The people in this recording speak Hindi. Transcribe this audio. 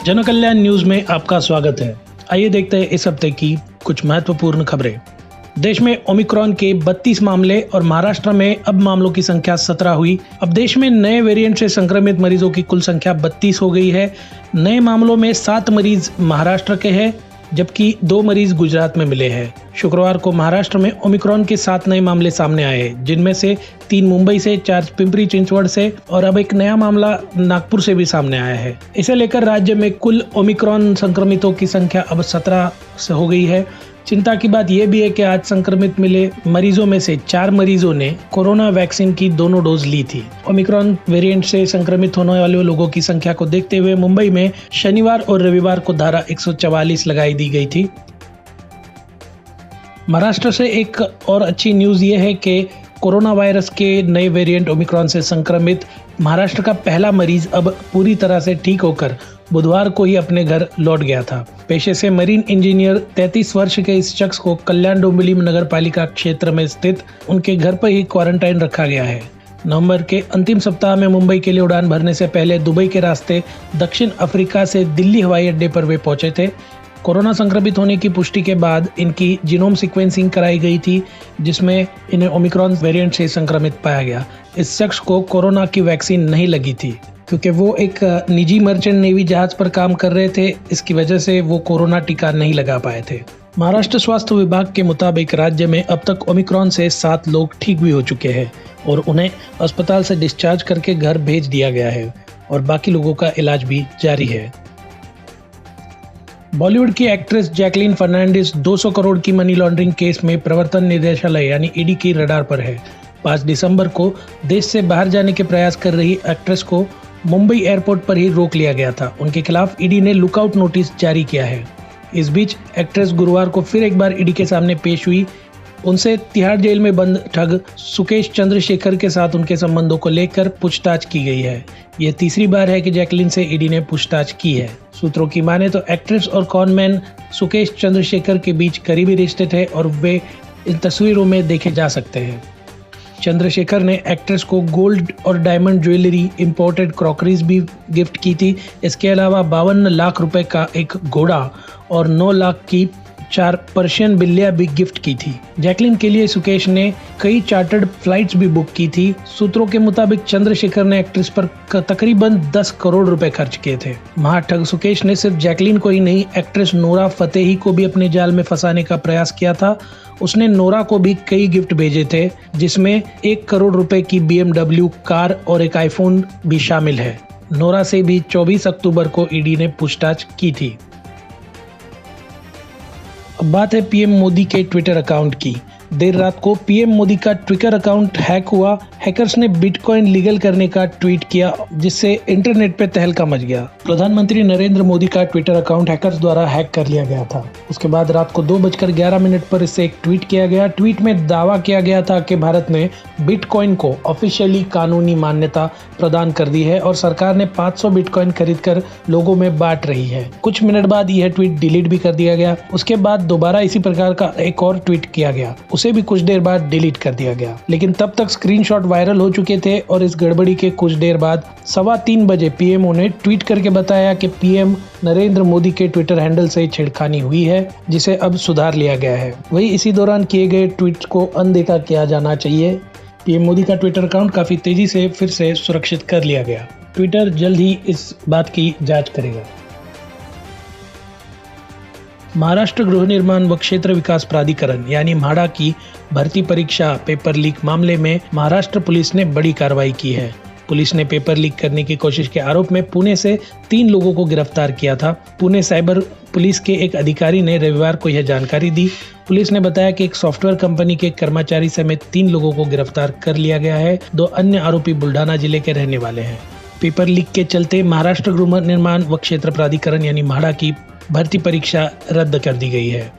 जनकल्याण न्यूज में आपका स्वागत है। आइए देखते हैं इस हफ्ते की कुछ महत्वपूर्ण खबरें। देश में ओमिक्रॉन के 32 मामले और महाराष्ट्र में अब मामलों की संख्या 17 हुई। अब देश में नए वेरिएंट से संक्रमित मरीजों की कुल संख्या 32 हो गई है। नए मामलों में 7 मरीज महाराष्ट्र के हैं, जबकि 2 मरीज गुजरात में मिले हैं। शुक्रवार को महाराष्ट्र में ओमिक्रॉन के 7 नए मामले सामने आए हैं, जिनमें से 3 मुंबई से, 4 पिंपरी चिंचवड़ से और अब एक नया मामला नागपुर से भी सामने आया है। इसे लेकर राज्य में कुल ओमिक्रॉन संक्रमितों की संख्या अब 17 से हो गई है। चिंता की बात यह भी है कि आज संक्रमित मिले मरीजों में से 4 मरीजों ने कोरोना वैक्सीन की दोनों डोज ली थी। ओमिक्रॉन वेरिएंट से संक्रमित होने वाले लोगों की संख्या को देखते हुए मुंबई में शनिवार और रविवार को धारा 144 लगाई दी गई थी। महाराष्ट्र से एक और अच्छी न्यूज ये है कि कोरोना वायरस के नए वेरिएंट ओमिक्रॉन से संक्रमित महाराष्ट्र का पहला मरीज अब पूरी तरह से ठीक होकर बुधवार को ही अपने घर लौट गया था। पेशे से मरीन इंजीनियर 33 वर्ष के इस शख्स को कल्याण डोंबिवली नगर पालिका क्षेत्र में स्थित उनके घर पर ही क्वारंटाइन रखा गया है। नवंबर के अंतिम सप्ताह में मुंबई के लिए उड़ान भरने से पहले दुबई के रास्ते दक्षिण अफ्रीका से दिल्ली हवाई अड्डे पर वे पहुंचे थे। कोरोना संक्रमित होने की पुष्टि के बाद इनकी जीनोम सीक्वेंसिंग कराई गई थी, जिसमें इन्हें ओमिक्रॉन वेरिएंट से संक्रमित पाया गया। इस शख्स को कोरोना की वैक्सीन नहीं लगी थी, क्योंकि वो एक निजी मर्चेंट नेवी जहाज पर काम कर रहे थे। इसकी वजह से वो कोरोना टीका नहीं लगा पाए थे। महाराष्ट्र स्वास्थ्य विभाग के मुताबिक राज्य में अब तक ओमिक्रॉन से 7 लोग ठीक भी हो चुके हैं और उन्हें अस्पताल से डिस्चार्ज करके घर भेज दिया गया है और बाकी लोगों का इलाज भी जारी है। बॉलीवुड की एक्ट्रेस जैकलीन फर्नांडिस 200 करोड़ की मनी लॉन्ड्रिंग केस में प्रवर्तन निदेशालय यानी ईडी की रडार पर है। 5 दिसंबर को देश से बाहर जाने के प्रयास कर रही एक्ट्रेस को मुंबई एयरपोर्ट पर ही रोक लिया गया था। उनके खिलाफ ईडी ने लुकआउट नोटिस जारी किया है। इस बीच एक्ट्रेस गुरुवार को फिर एक बार ईडी के सामने पेश हुई। उनसे तिहाड़ जेल में बंद ठग सुकेश चंद्रशेखर के साथ उनके संबंधों को लेकर पूछताछ की गई है। यह तीसरी बार है कि जैकलीन से ईडी ने पूछताछ की है। सूत्रों की माने तो एक्ट्रेस और कॉनमैन सुकेश चंद्रशेखर के बीच करीबी रिश्ते थे और वे इन तस्वीरों में देखे जा सकते हैं। चंद्रशेखर ने एक्ट्रेस को गोल्ड और डायमंड ज्वेलरी, इंपोर्टेड क्रॉकरीज भी गिफ्ट की थी। इसके अलावा 52 लाख रुपए का एक घोड़ा और 9 लाख की 4 पर्शियन बिल्लियां भी गिफ्ट की थी। जैकलीन के लिए सुकेश ने कई चार्टर्ड फ्लाइट्स भी बुक की थी। सूत्रों के मुताबिक चंद्रशेखर ने एक्ट्रेस पर तकरीबन 10 करोड़ रुपए खर्च किए थे। महाठग सुकेश ने सिर्फ जैकलीन को ही नहीं, एक्ट्रेस नोरा फतेही को भी अपने जाल में फंसाने का प्रयास किया था। उसने नोरा को भी कई गिफ्ट भेजे थे, जिसमें 1 करोड़ रुपए की BMW कार और एक आईफोन भी शामिल है। नोरा से भी 24 अक्टूबर को ईडी ने पूछताछ की थी। अब बात है पीएम मोदी के ट्विटर अकाउंट की। देर रात को पीएम मोदी का ट्विटर अकाउंट हैक हुआ। हैकर्स ने बिटकॉइन लीगल करने का ट्वीट किया, जिससे इंटरनेट पे तहलका मच गया। प्रधानमंत्री नरेंद्र मोदी का ट्विटर अकाउंट हैकर्स द्वारा हैक कर लिया गया था। उसके बाद रात को 2:11 पर इससे एक ट्वीट किया गया। ट्वीट में दावा किया गया था कि भारत ने बिटकॉइन को ऑफिशियली कानूनी मान्यता प्रदान कर दी है और सरकार ने 500 बिटकॉइन खरीदकर लोगों में बांट रही है। कुछ मिनट बाद यह ट्वीट डिलीट भी कर दिया गया। उसके बाद दोबारा इसी प्रकार का एक और ट्वीट किया गया, उसे भी कुछ देर बाद डिलीट कर दिया गया। लेकिन तब तक स्क्रीनशॉट वायरल हो चुके थे और इस गड़बड़ी के कुछ देर बाद 3:15 बजे पीएमओ ने ट्वीट करके बताया कि पीएम नरेंद्र मोदी के ट्विटर हैंडल से छेड़खानी हुई है, जिसे अब सुधार लिया गया है। वही इसी दौरान किए गए ट्वीट को अनदेखा किया जाना चाहिए। पीएम मोदी का ट्विटर अकाउंट काफी तेजी से फिर से सुरक्षित कर लिया गया। ट्विटर जल्द ही इस बात की जांच करेगा। महाराष्ट्र गृह निर्माण व क्षेत्र विकास प्राधिकरण यानी म्हाडा की भर्ती परीक्षा पेपर लीक मामले में महाराष्ट्र पुलिस ने बड़ी कार्रवाई की है। पुलिस ने पेपर लीक करने की कोशिश के आरोप में पुणे से 3 लोगों को गिरफ्तार किया था। पुणे साइबर पुलिस के एक अधिकारी ने रविवार को यह जानकारी दी। पुलिस ने बताया कि एक सॉफ्टवेयर कंपनी के कर्मचारी समेत 3 लोगों को गिरफ्तार कर लिया गया है। 2 अन्य आरोपी बुल्ढाना जिले के रहने वाले हैं। पेपर लीक के चलते महाराष्ट्र गृह निर्माण व क्षेत्र प्राधिकरण यानी म्हाडा की भर्ती परीक्षा रद्द कर दी गई है।